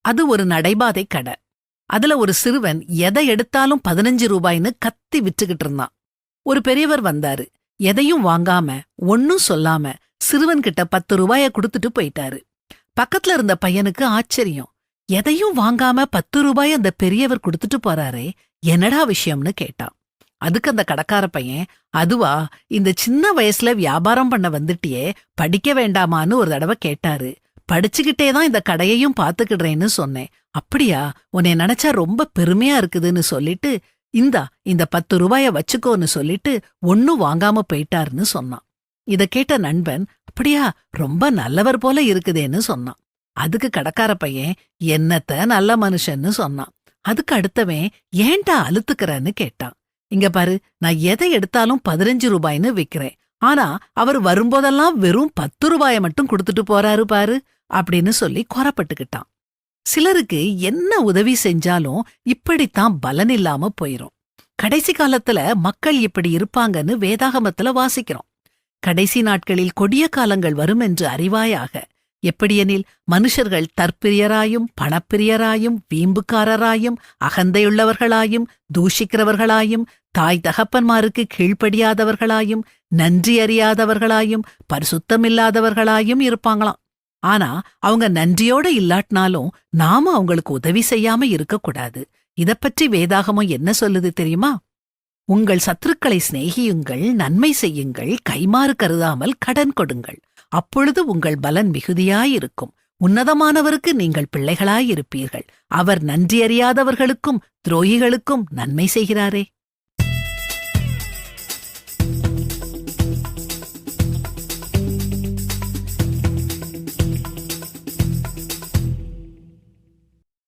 அது ஒரு நடைபாதை கடை. அதுல ஒரு சிறுவன் எதை எடுத்தாலும் 15 ரூபாய்ன்னு கத்தி விற்றுகிட்டு இருந்தான். ஒரு பெரியவர் வந்தாரு. எதையும் வாங்காம ஒன்னும் சொல்லாம சிறுவன்கிட்ட 10 ரூபாய குடுத்துட்டு போயிட்டாரு. பக்கத்துல இருந்த பையனுக்கு ஆச்சரியம். எதையும் வாங்காம 10 ரூபாய் அந்த பெரியவர் குடுத்துட்டு போறாரே, என்னடா விஷயம்னு கேட்டான். அதுக்கு அந்த கடைக்கார பையன், அதுவா, இந்த சின்ன வயசுல வியாபாரம் பண்ண வந்துட்டியே, படிக்க வேண்டாமான்னு ஒரு தடவை கேட்டாரு. படிச்சுக்கிட்டே தான் இந்த கடையையும் பாத்துக்கிடுறேன்னு சொன்னேன். அப்படியா, உன்னை நினைச்சா ரொம்ப பெருமையா இருக்குதுன்னு சொல்லிட்டு, இந்த 10 ரூபாய வச்சுக்கோன்னு சொல்லிட்டு ஒன்னும் வாங்காம போயிட்டாருன்னு சொன்னான். இத கேட்ட நண்பன், அப்படியா, ரொம்ப நல்லவர் போல இருக்குதேன்னு சொன்னான். அதுக்கு கடைக்கார பையன், என்னத்த நல்ல மனுஷன்னு சொன்னான். அதுக்கு அடுத்தவன், ஏன்டா அலுத்துக்கிறன்னு கேட்டான். இங்க பாரு, நான் எதை எடுத்தாலும் 15 ரூபாய்ன்னு விக்கிறேன். ஆனா அவர் வரும்போதெல்லாம் வெறும் 10 ரூபாய மட்டும் கொடுத்துட்டு போறாரு பாரு அப்படின்னு சொல்லி குறப்பட்டுக்கிட்டான். சிலருக்கு என்ன உதவி செஞ்சாலும் இப்படித்தான் பலன் இல்லாம போயிரும். கடைசி காலத்துல மக்கள் இப்படி இருப்பாங்கன்னு வேதாகமத்துல வாசிக்கிறோம். கடைசி நாட்களில் கொடிய காலங்கள் வரும் என்று அறிவாயாக. எப்படியெனில் மனுஷர்கள் தற்பிரியராயும் பணப்பிரியராயும் வீம்புக்காரராயும் அகந்தையுள்ளவர்களாயும் தூஷிக்கிறவர்களாயும் தாய் தகப்பன்மாருக்கு கீழ்ப்படியாதவர்களாயும் நன்றி அறியாதவர்களாயும் பரிசுத்தமில்லாதவர்களாயும் இருப்பாங்களாம். ஆனா அவங்க நன்றியோட இல்லாட்டினாலும் நாம அவங்களுக்கு உதவி செய்யாம இருக்கக்கூடாது. இதப்பற்றி வேதாகமம் என்ன சொல்லுது தெரியுமா? உங்கள் சத்துருக்களை சிநேகியுங்கள், நன்மை செய்யுங்கள், கைமாறு கருதாமல் கடன் கொடுங்கள். அப்பொழுது உங்கள் பலன் மிகுதியாயிருக்கும். உன்னதமானவருக்கு நீங்கள் பிள்ளைகளாயிருப்பீர்கள். அவர் நன்றி அறியாதவர்களுக்கும் துரோகிகளுக்கும் நன்மை செய்கிறாரே.